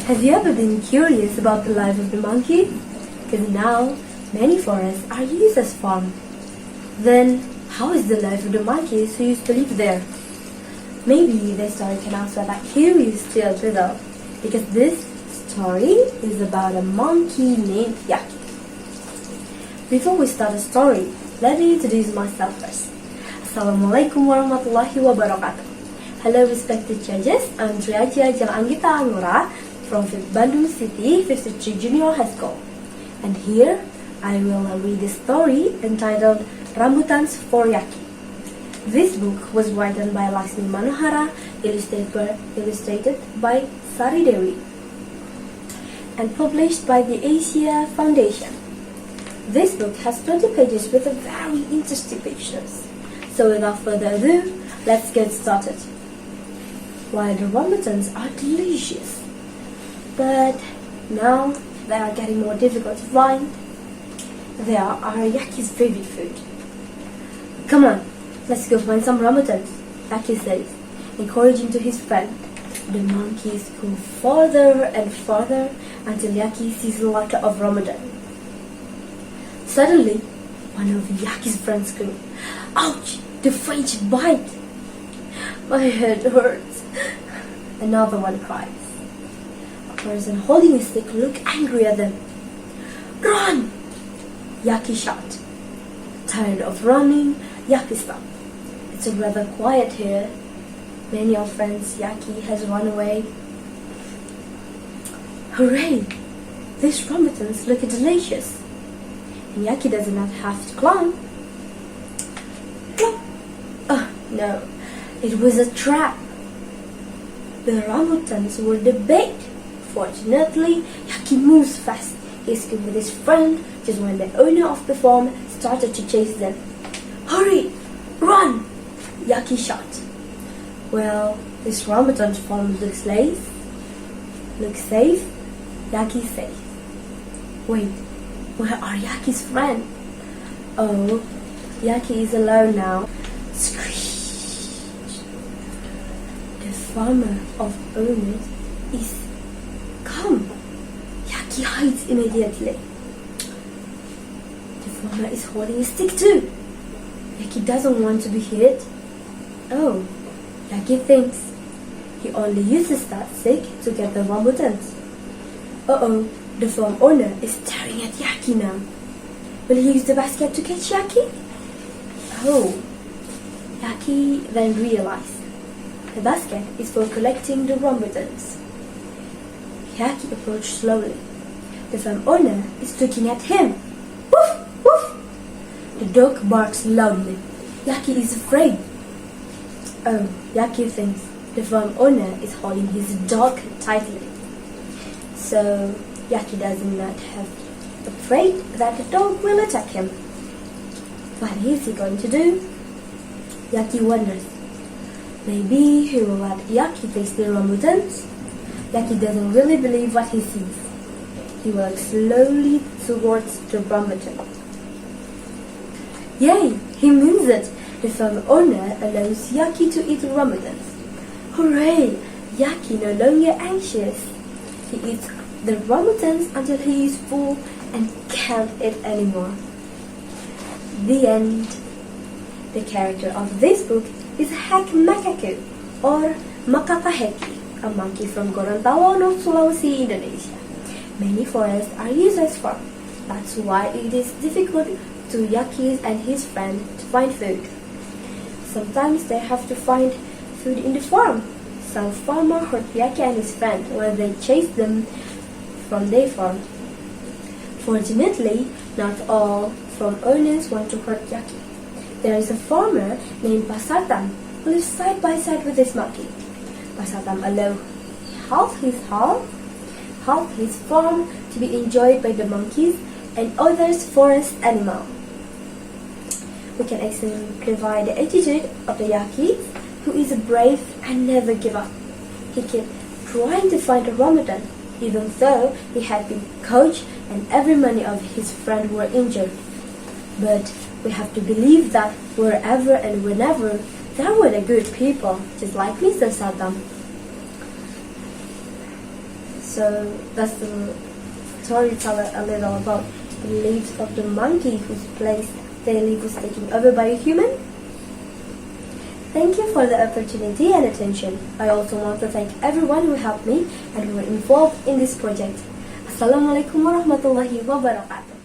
Have you ever been curious about the life of the monkey? Because now, many forests are used as farm. Then, how is the life of the monkeys who used to live there? Maybe this story can answer that curious still riddle, because this story is about a monkey named Yaki. Before we start the story, let me introduce myself first. Assalamualaikum warahmatullahi wabarakatuh. Hello respected judges, I'm Anggita from Bandung City 53 Junior High School. And here, I will read a story entitled Rambutans for Yaki. This book was written by Lasmi Manohara, illustrated by Sari Dewi, and published by the Asia Foundation. This book has 20 pages with a very interesting pictures. So without further ado, let's get started. While the rambutans are delicious, but now they are getting more difficult to find, they are Yaki's favorite food. Come on, let's go find some rambutans, Yaki says, encouraging to his friend. The monkeys go farther and farther until Yaki sees a lot of rambutan. Suddenly, one of Yaki's friends screamed, "Ouch! The French bite! My head hurts." Another one cries. A person holding a stick looked angry at them. "Run!" Yaki shouted. Tired of running, Yaki stopped. It's rather quiet here. Many of friends Yaki has run away. Hooray! These rambutans look delicious. And Yaki does not have to climb. Oh no, it was a trap. The rambutans were the bait. Fortunately, Yaki moves fast. He escaped with his friend just when the owner of the farm started to chase them. "Hurry! Run!" Yaki shouted. Well, this rambutan farm looks safe. Yaki safe. Wait, where are Yaki's friends? Oh, Yaki is alone now. Screech! The farmer of owners is come. Yaki hides immediately. The farmer is holding a stick too. Yaki doesn't want to be hit. Oh, Yaki thinks he only uses that stick to get the rambutans. Uh-oh, the farm owner is staring at Yaki now. Will he use the basket to catch Yaki? Oh, Yaki then realized the basket is for collecting the rambutans. Yaki approached slowly. The farm owner is looking at him. Woof! Woof! The dog barks loudly. Yaki is afraid. Oh, Yaki thinks the farm owner is holding his dog tightly. So, Yaki does not have afraid that the dog will attack him. What is he going to do? Yaki wonders. Maybe he will let Yaki face the rambutans? Yaki doesn't really believe what he sees. He walks slowly towards the rambutan. Yay! He means it! The farm owner allows Yaki to eat rambutans. Hooray! Yaki no longer anxious. He eats the rambutans until he is full and can't eat anymore. The end. The character of this book is Hek Makaku, or Makapaheki, a monkey from Gorontalo, Sulawesi, Indonesia. Many forests are used as farm. That's why it is difficult to Yaki and his friend to find food. Sometimes they have to find food in the farm. Some farmer hurt Yaki and his friend when they chased them from their farm. Fortunately, not all farm owners want to hurt Yaki. There is a farmer named Pasatam who lives side by side with this monkey. Pasatam allows half his farm to be enjoyed by the monkeys and other forest animals. We can exemplify the attitude of the Yaki, who is brave and never give up. He kept trying to find a rambutan, even though he had been coached and every many of his friends were injured. But we have to believe that wherever and whenever, there were the good people, just like Mr. Saddam. So that's the storyteller a little about the beliefs of the monkey whose place daily was taken over by a human. Thank you for the opportunity and attention. I also want to thank everyone who helped me and who were involved in this project. Assalamualaikum warahmatullahi wabarakatuh.